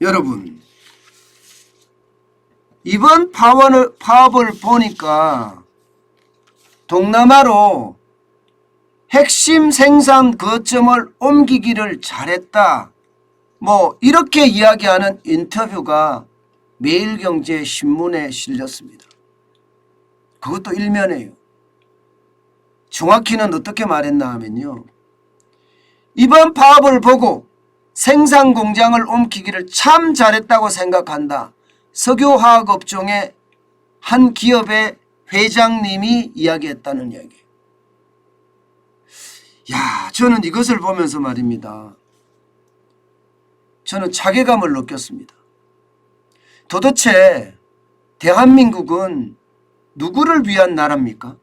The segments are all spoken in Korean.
여러분, 이번 파업을 보니까 동남아로 핵심 생산 거점을 옮기기를 잘했다, 이렇게 이야기하는 인터뷰가 매일경제신문에 실렸습니다. 그것도 일면이에요. 정확히는 어떻게 말했나 하면요, 이번 파업을 보고 생산 공장을 옮기기를 참 잘했다고 생각한다. 석유화학업종의 한 기업의 회장님이 이야기했다는 이야기예요. 저는 이것을 보면서 말입니다, 저는 자괴감을 느꼈습니다. 도대체 대한민국은 누구를 위한 나라입니까?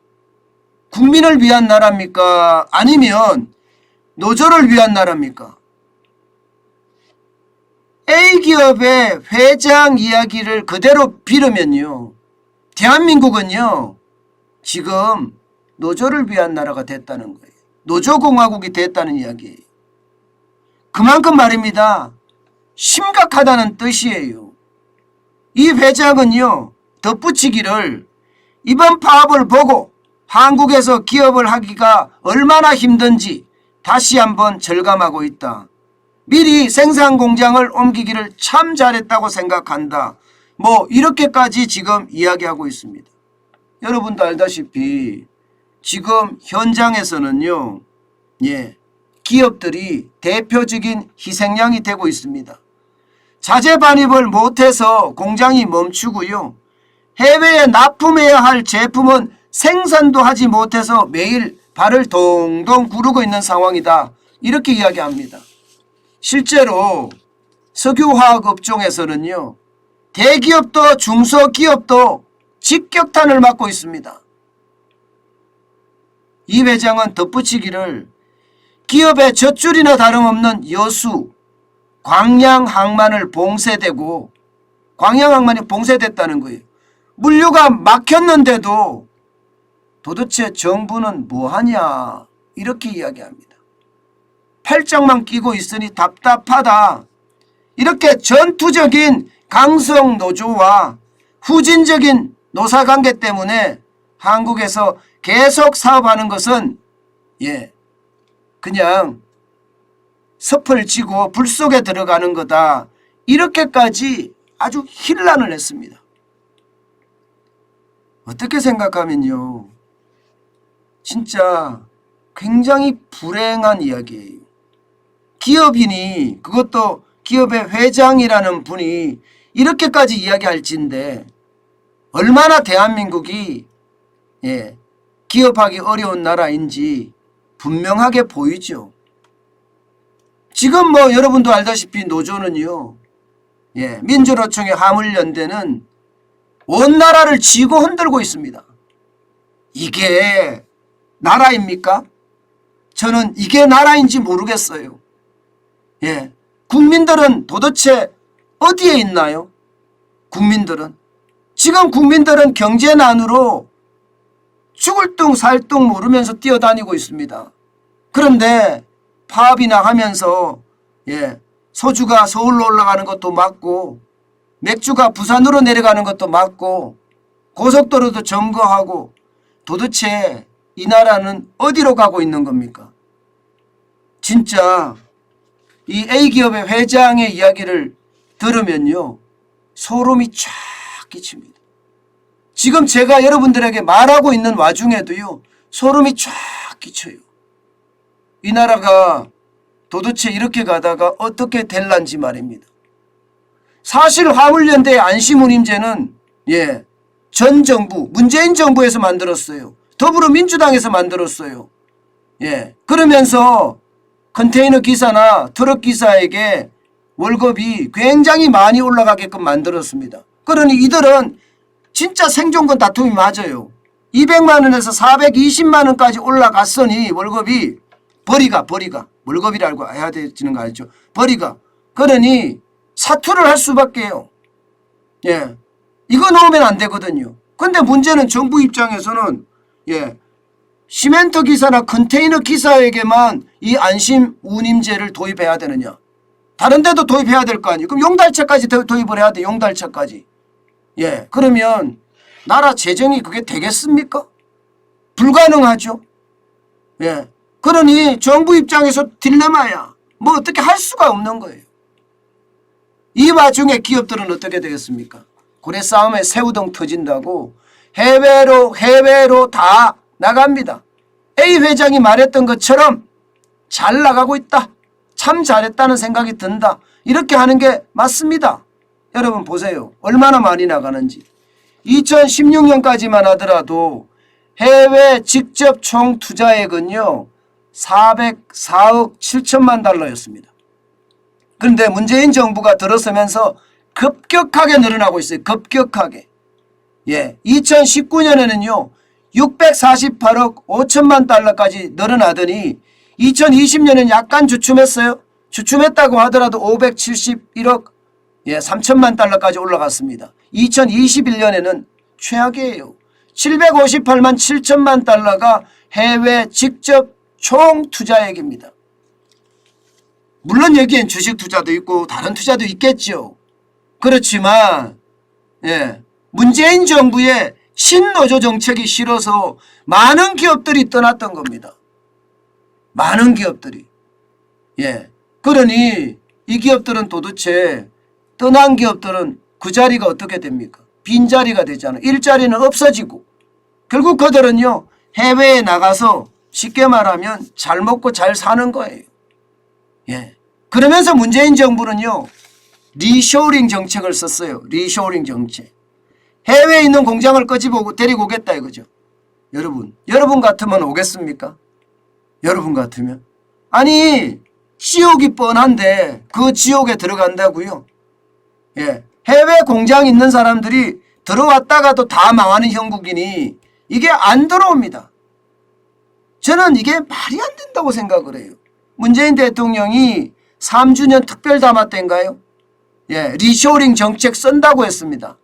국민을 위한 나라입니까? 아니면 노조를 위한 나라입니까? A기업의 회장 이야기를 그대로 빌으면요, 대한민국은요 지금 노조를 위한 나라가 됐다는 거예요. 노조공화국이 됐다는 이야기예요. 그만큼 말입니다, 심각하다는 뜻이에요. 이 회장은요 덧붙이기를 이번 파업을 보고 한국에서 기업을 하기가 얼마나 힘든지 다시 한번 절감하고 있다. 미리 생산 공장을 옮기기를 참 잘했다고 생각한다. 이렇게까지 지금 이야기하고 있습니다. 여러분도 알다시피 지금 현장에서는요, 기업들이 대표적인 희생양이 되고 있습니다. 자재 반입을 못해서 공장이 멈추고요, 해외에 납품해야 할 제품은 생산도 하지 못해서 매일 발을 동동 구르고 있는 상황이다, 이렇게 이야기합니다. 실제로 석유화학 업종에서는요, 대기업도 중소기업도 직격탄을 맞고 있습니다. 이 회장은 덧붙이기를 기업의 젖줄이나 다름없는 여수 광양항만을 봉쇄되고, 광양항만이 봉쇄됐다는 거예요. 물류가 막혔는데도 도대체 정부는 뭐하냐, 이렇게 이야기합니다. 팔짱만 끼고 있으니 답답하다. 이렇게 전투적인 강성 노조와 후진적인 노사관계 때문에 한국에서 계속 사업하는 것은 그냥 섭을 지고 불 속에 들어가는 거다, 이렇게까지 아주 힐난을 했습니다. 어떻게 생각하면요, 진짜 굉장히 불행한 이야기예요. 기업인이, 그것도 기업의 회장이라는 분이 이렇게까지 이야기할진데 얼마나 대한민국이 기업하기 어려운 나라인지 분명하게 보이죠. 지금 여러분도 알다시피 노조는요, 민주노총의 화물연대는 온 나라를 쥐고 흔들고 있습니다. 이게 나라입니까? 저는 이게 나라인지 모르겠어요. 국민들은 도대체 어디에 있나요? 지금 국민들은 경제난으로 죽을 둥 살 둥 모르면서 뛰어다니고 있습니다. 그런데 파업이나 하면서 소주가 서울로 올라가는 것도 맞고, 맥주가 부산으로 내려가는 것도 맞고, 고속도로도 점거하고, 도대체 이 나라는 어디로 가고 있는 겁니까? 진짜 이 A기업의 회장의 이야기를 들으면요, 소름이 쫙 끼칩니다. 지금 제가 여러분들에게 말하고 있는 와중에도요, 소름이 쫙 끼쳐요. 이 나라가 도대체 이렇게 가다가 어떻게 될란지 말입니다. 사실 화물연대의 안심운임제는 전 정부, 문재인 정부에서 만들었어요. 더불어민주당에서 만들었어요. 그러면서 컨테이너 기사나 트럭 기사에게 월급이 굉장히 많이 올라가게끔 만들었습니다. 그러니 이들은 진짜 생존권 다툼이 맞아요. 200만 원에서 420만 원까지 올라갔으니 월급이 벌이가 월급이라고 해야 되는 거 알죠? 벌이가. 그러니 사투를 할 수밖에요. 이거 넣으면 안 되거든요. 근데 문제는 정부 입장에서는 시멘트 기사나 컨테이너 기사에게만 이 안심 운임제를 도입해야 되느냐. 다른 데도 도입해야 될 거 아니에요. 그럼 용달차까지 도입을 해야 돼. 용달차까지. 예, 그러면 나라 재정이 그게 되겠습니까? 불가능하죠. 예, 그러니 정부 입장에서 딜레마야. 뭐 어떻게 할 수가 없는 거예요. 이 와중에 기업들은 어떻게 되겠습니까? 고래 싸움에 새우등 터진다고 해외로 다 나갑니다. A 회장이 말했던 것처럼 잘 나가고 있다. 참 잘했다는 생각이 든다. 이렇게 하는 게 맞습니다. 여러분 보세요. 얼마나 많이 나가는지. 2016년까지만 하더라도 해외 직접 총 투자액은요 404억 7천만 달러였습니다. 그런데 문재인 정부가 들어서면서 급격하게 늘어나고 있어요. 급격하게. 예, 2019년에는요 648억 5천만 달러까지 늘어나더니 2020년에는 약간 주춤했어요. 주춤했다고 하더라도 571억 3천만 달러까지 올라갔습니다. 2021년에는 최악이에요. 758만 7천만 달러가 해외 직접 총 투자액입니다. 물론 여기엔 주식 투자도 있고 다른 투자도 있겠죠. 그렇지만 문재인 정부의 신노조 정책이 싫어서 많은 기업들이 떠났던 겁니다. 많은 기업들이. 그러니 이 기업들은 도대체 떠난 기업들은 그 자리가 어떻게 됩니까? 빈자리가 되잖아요. 일자리는 없어지고 결국 그들은요 해외에 나가서 쉽게 말하면 잘 먹고 잘 사는 거예요. 그러면서 문재인 정부는요 리쇼링 정책을 썼어요. 리쇼링 정책. 해외에 있는 공장을 끄집어 데리고 오겠다 이거죠. 여러분 같으면 오겠습니까? 여러분 같으면? 아니 지옥이 뻔한데 그 지옥에 들어간다고요? 해외 공장 있는 사람들이 들어왔다가도 다 망하는 형국이니 이게 안 들어옵니다. 저는 이게 말이 안 된다고 생각을 해요. 문재인 대통령이 3주년 특별담화 때인가요? 리쇼링 정책 쓴다고 했습니다.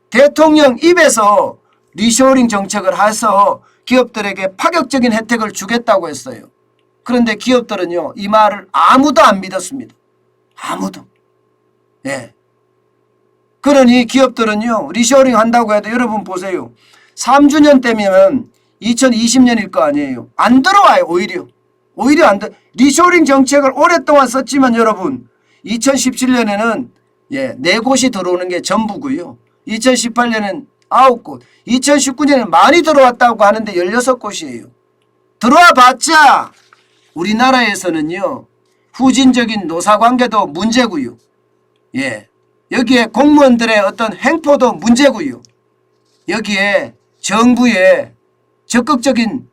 대통령 입에서 리쇼링 정책을 해서 기업들에게 파격적인 혜택을 주겠다고 했어요. 그런데 기업들은요 이 말을 아무도 안 믿었습니다. 아무도. 그러니 기업들은요 리쇼링 한다고 해도 여러분 보세요. 3주년 때면 2020년일 거 아니에요. 안 들어와요. 오히려 안 들어. 리쇼링 정책을 오랫동안 썼지만 여러분 2017년에는 4곳이 들어오는 게 전부고요. 2018년에는 9곳, 2019년에는 많이 들어왔다고 하는데 16곳이에요. 들어와 봤자 우리나라에서는요 후진적인 노사관계도 문제고요. 여기에 공무원들의 어떤 행포도 문제고요. 여기에 정부의 적극적인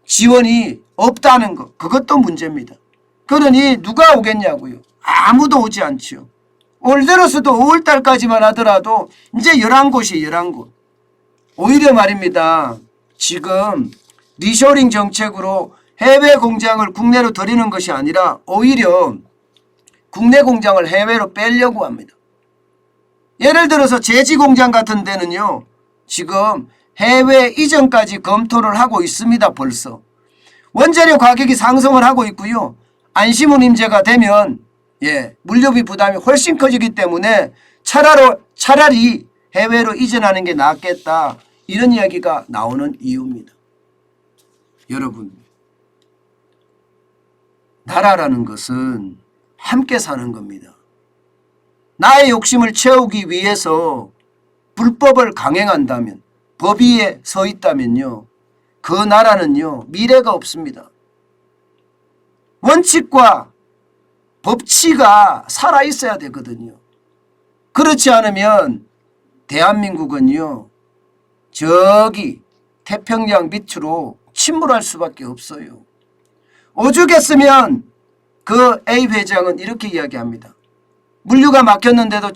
지원이 없다는 것, 그것도 문제입니다. 그러니 누가 오겠냐고요. 아무도 오지 않죠. 올 들어서도 5월달까지만 하더라도 이제 11곳이 11곳. 오히려 말입니다. 지금 리쇼링 정책으로 해외 공장을 국내로 들이는 것이 아니라 오히려 국내 공장을 해외로 빼려고 합니다. 예를 들어서 제지 공장 같은 데는요. 지금 해외 이전까지 검토를 하고 있습니다. 벌써. 원재료 가격이 상승을 하고 있고요. 안심운임제가 되면 물류비 부담이 훨씬 커지기 때문에 차라리 해외로 이전하는 게 낫겠다. 이런 이야기가 나오는 이유입니다. 여러분, 나라라는 것은 함께 사는 겁니다. 나의 욕심을 채우기 위해서 불법을 강행한다면, 법 위에 서 있다면요, 그 나라는요 미래가 없습니다. 원칙과 법치가 살아있어야 되거든요. 그렇지 않으면 대한민국은요 저기 태평양 밑으로 침몰할 수밖에 없어요. 오죽했으면 그 A 회장은 이렇게 이야기합니다. 물류가 막혔는데도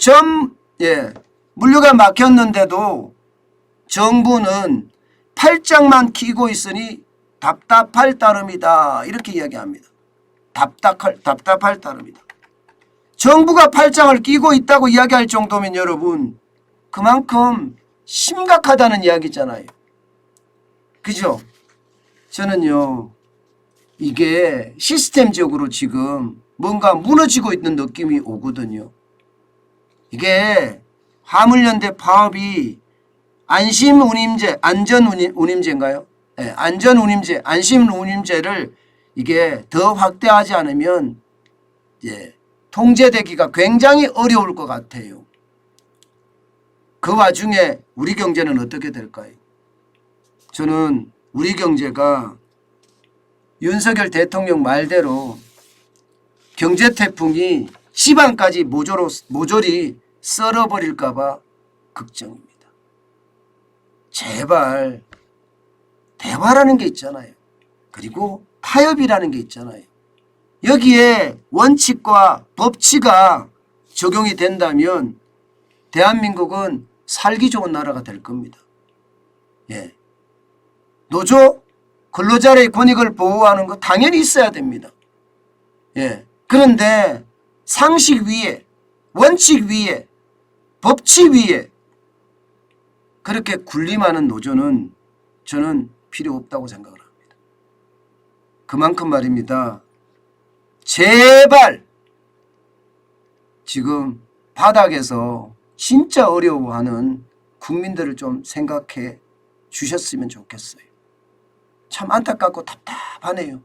물류가 막혔는데도 정부는 팔짱만 끼고 있으니 답답할 따름이다. 이렇게 이야기합니다. 답답할 따름이다. 정부가 팔짱을 끼고 있다고 이야기할 정도면 여러분 그만큼 심각하다는 이야기잖아요. 그죠? 저는요 이게 시스템적으로 지금 뭔가 무너지고 있는 느낌이 오거든요. 이게 화물연대 파업이 안심운임제, 안전운임제인가요? 네, 안전운임제, 안심운임제를 이게 더 확대하지 않으면 통제되기가 굉장히 어려울 것 같아요. 그 와중에 우리 경제는 어떻게 될까요? 저는 우리 경제가 윤석열 대통령 말대로 경제태풍이 지방까지 모조리 썰어버릴까 봐 걱정입니다. 제발 대화라는 게 있잖아요. 그리고 타협이라는 게 있잖아요. 여기에 원칙과 법치가 적용이 된다면 대한민국은 살기 좋은 나라가 될 겁니다. 노조 근로자의 권익을 보호하는 거 당연히 있어야 됩니다. 그런데 상식 위에, 원칙 위에, 법치 위에 그렇게 군림하는 노조는 저는 필요 없다고 생각을 합니다. 그만큼 말입니다. 제발 지금 바닥에서 진짜 어려워하는 국민들을 좀 생각해 주셨으면 좋겠어요. 참 안타깝고 답답하네요.